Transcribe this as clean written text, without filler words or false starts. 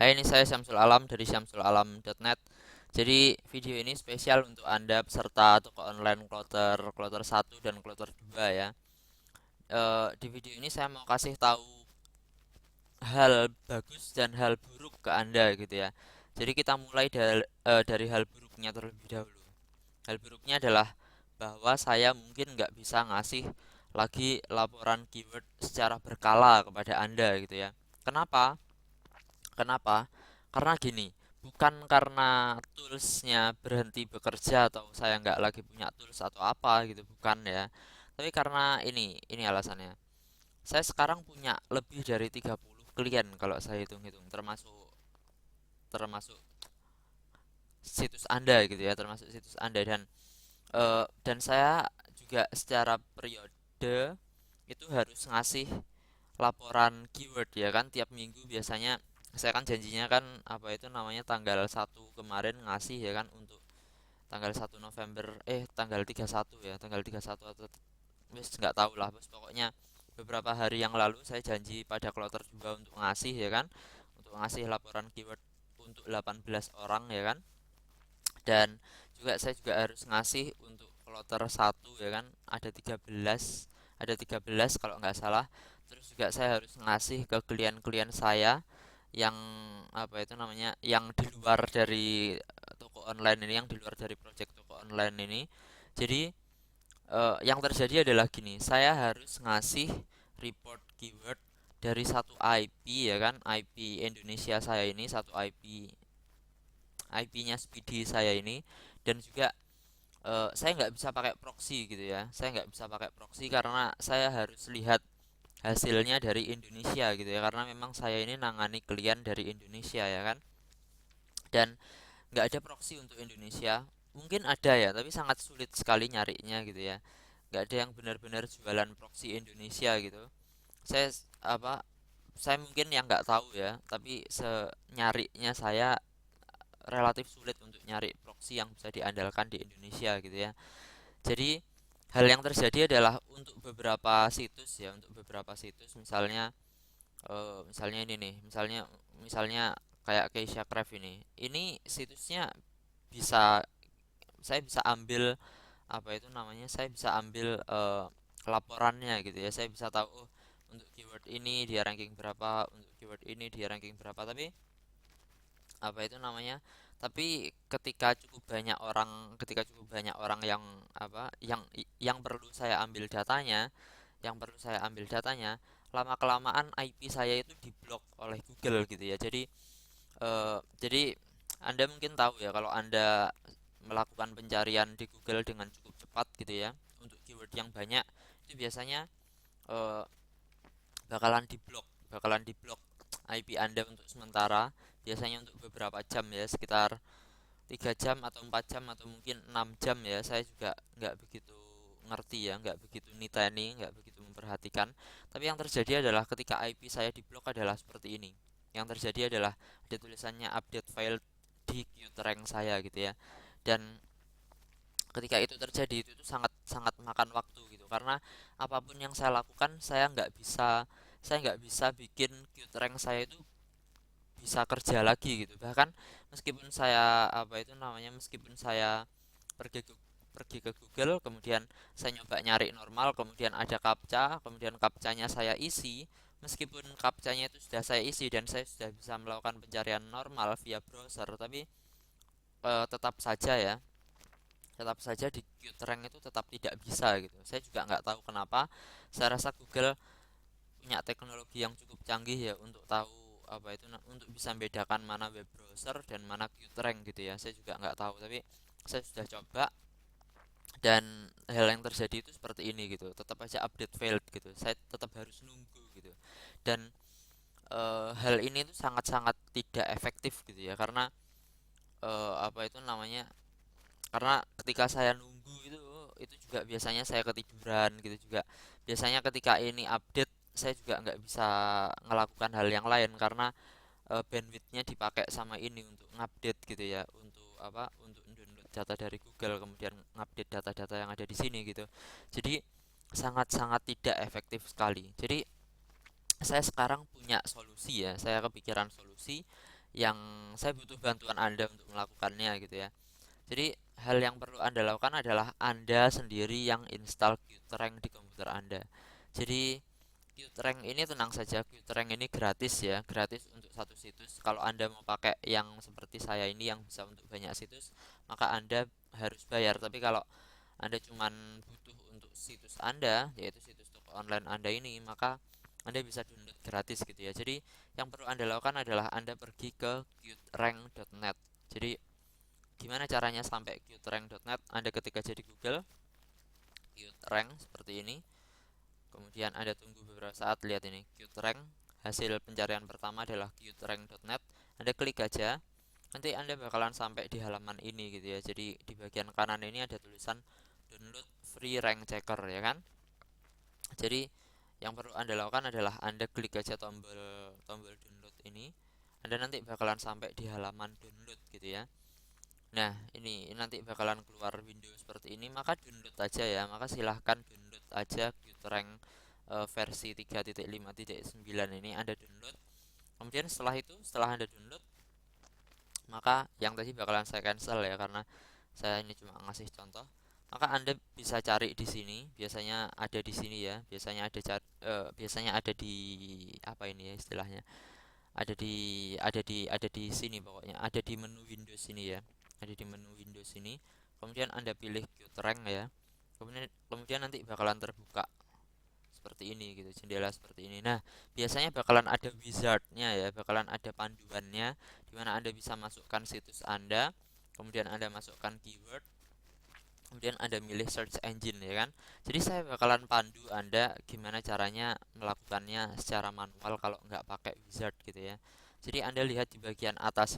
Hai, ini saya Syamsul Alam dari syamsulalam.net. Jadi video ini spesial untuk Anda peserta toko online kloter 1 dan kloter 2 ya. Di video ini saya mau kasih tahu hal bagus dan hal buruk ke Anda gitu ya. Jadi kita mulai dari hal buruknya terlebih dahulu. Hal buruknya adalah bahwa saya mungkin nggak bisa ngasih lagi laporan keyword secara berkala kepada Anda gitu ya. Kenapa? Kenapa? Karena gini, bukan karena toolsnya berhenti bekerja atau saya nggak lagi punya tools atau apa gitu, bukan ya. Tapi karena ini alasannya. Saya sekarang punya lebih dari 30 klien kalau saya hitung-hitung, termasuk termasuk situs Anda gitu ya, termasuk situs Anda dan saya juga secara periode itu harus ngasih laporan keyword ya kan tiap minggu biasanya saya kan janjinya kan apa itu namanya tanggal 1 kemarin ngasih ya kan untuk tanggal 1 November tanggal 31 ya tanggal 31 atau wis nggak tahu lah bos pokoknya beberapa hari yang lalu saya janji pada kloter 2 untuk ngasih ya kan untuk ngasih laporan keyword untuk 18 orang ya kan dan saya juga harus ngasih untuk kloter 1 ya kan ada 13 kalau nggak salah. Terus juga saya harus ngasih ke klien-klien saya yang apa itu namanya yang di luar dari toko online ini, yang di luar dari project toko online ini. Jadi yang terjadi adalah gini, saya harus ngasih report keyword dari satu IP ya kan, IP Indonesia saya ini, satu IP-nya Speedy saya ini. Dan juga saya nggak bisa pakai proxy gitu ya, saya nggak bisa pakai proxy karena saya harus lihat hasilnya dari Indonesia gitu ya, karena memang saya ini nangani klien dari Indonesia ya kan. Dan nggak ada proxy untuk Indonesia, mungkin ada ya tapi sangat sulit sekali nyarinya gitu ya. Nggak ada yang benar-benar jualan proxy Indonesia gitu. Apa saya mungkin yang nggak tahu ya, tapi senyarinya saya relatif sulit untuk nyari proxy yang bisa diandalkan di Indonesia gitu ya. Jadi hal yang terjadi adalah untuk beberapa situs ya, untuk beberapa situs misalnya misalnya ini nih, misalnya misalnya kayak Keisha Craft ini situsnya bisa saya bisa ambil apa itu namanya, saya bisa ambil laporannya gitu ya, saya bisa tahu oh untuk keyword ini dia ranking berapa, untuk keyword ini dia ranking berapa. Tapi apa itu namanya, tapi ketika cukup banyak orang yang apa yang perlu saya ambil datanya, lama kelamaan IP saya itu diblok oleh Google gitu ya. Jadi Anda mungkin tahu ya, kalau Anda melakukan pencarian di Google dengan cukup cepat gitu ya untuk keyword yang banyak, itu biasanya eh, bakalan diblok IP Anda untuk sementara, biasanya untuk beberapa jam ya, sekitar 3 jam atau 4 jam atau mungkin 6 jam ya. Saya juga nggak begitu ngerti ya, nggak begitu niteni, nggak begitu memperhatikan. Tapi yang terjadi adalah ketika IP saya diblok adalah seperti ini. Yang terjadi adalah ada tulisannya update file di queue rank saya gitu ya. Dan ketika itu terjadi, itu sangat sangat makan waktu gitu, karena apapun yang saya lakukan, saya nggak bisa bikin queue rank saya itu bisa kerja lagi gitu. Bahkan meskipun saya pergi ke pergi ke Google, kemudian saya nyoba nyari normal, kemudian ada captcha, kemudian captchanya saya isi, meskipun captchanya itu sudah saya isi dan saya sudah bisa melakukan pencarian normal via browser, tapi tetap saja di QRank itu tetap tidak bisa gitu. Saya juga nggak tahu kenapa. Saya rasa Google punya teknologi yang cukup canggih ya untuk tahu untuk bisa membedakan mana web browser dan mana QRank gitu ya. Saya juga nggak tahu, tapi saya sudah coba dan hal yang terjadi itu seperti ini gitu. Tetap aja update failed gitu. Saya tetap harus nunggu gitu. Dan hal ini tuh sangat-sangat tidak efektif gitu ya, karena apa itu namanya, karena ketika saya nunggu itu juga biasanya saya ketiduran gitu juga. Biasanya ketika ini update, saya juga nggak bisa ngelakukan hal yang lain karena bandwidthnya dipakai sama ini untuk ngupdate gitu ya, untuk download data dari Google kemudian ngupdate data-data yang ada di sini gitu. Jadi sangat-sangat tidak efektif sekali. Jadi saya sekarang punya solusi ya, saya kepikiran solusi yang saya butuh bantuan Anda untuk melakukannya gitu ya. Jadi hal yang perlu Anda lakukan adalah Anda sendiri yang install Qt-Rank di komputer Anda. Jadi Qt-Rank ini tenang saja, Qt-Rank ini gratis ya, gratis untuk satu situs. Kalau Anda mau pakai yang seperti saya ini yang bisa untuk banyak situs, maka Anda harus bayar. Tapi kalau Anda cuman butuh untuk situs Anda, yaitu situs toko online Anda ini, maka Anda bisa download gratis gitu ya. Jadi yang perlu Anda lakukan adalah Anda pergi ke qtrank.net. Jadi gimana caranya sampai qtrank.net? Anda ketik aja di Google Qtrank seperti ini. Kemudian Anda tunggu beberapa saat, lihat ini Qtrank. Hasil pencarian pertama adalah qtrank.net. Anda klik aja. Nanti Anda bakalan sampai di halaman ini gitu ya. Jadi di bagian kanan ini ada tulisan download free rank checker ya kan. Jadi yang perlu Anda lakukan adalah Anda klik aja tombol tombol download ini. Anda nanti bakalan sampai di halaman download gitu ya. Nah, ini nanti bakalan keluar window seperti ini, maka download aja ya. Maka silahkan download aja Qtrank versi 3.5.9 ini Anda download. Kemudian setelah Anda download, maka yang tadi bakalan saya cancel ya karena saya ini cuma ngasih contoh. Maka Anda bisa cari di sini, biasanya ada di sini ya, biasanya ada di apa ini ya istilahnya, ada di sini pokoknya, ada di menu Windows ini ya, ada di menu Windows ini. Kemudian Anda pilih Qtrank ya, kemudian nanti bakalan terbuka seperti ini gitu, jendela seperti ini. Nah, biasanya bakalan ada wizardnya ya, bakalan ada panduannya di mana Anda bisa masukkan situs Anda, kemudian Anda masukkan keyword, kemudian Anda milih search engine ya kan. Jadi saya bakalan pandu Anda gimana caranya melakukannya secara manual kalau nggak pakai wizard gitu ya. Jadi Anda lihat di bagian atas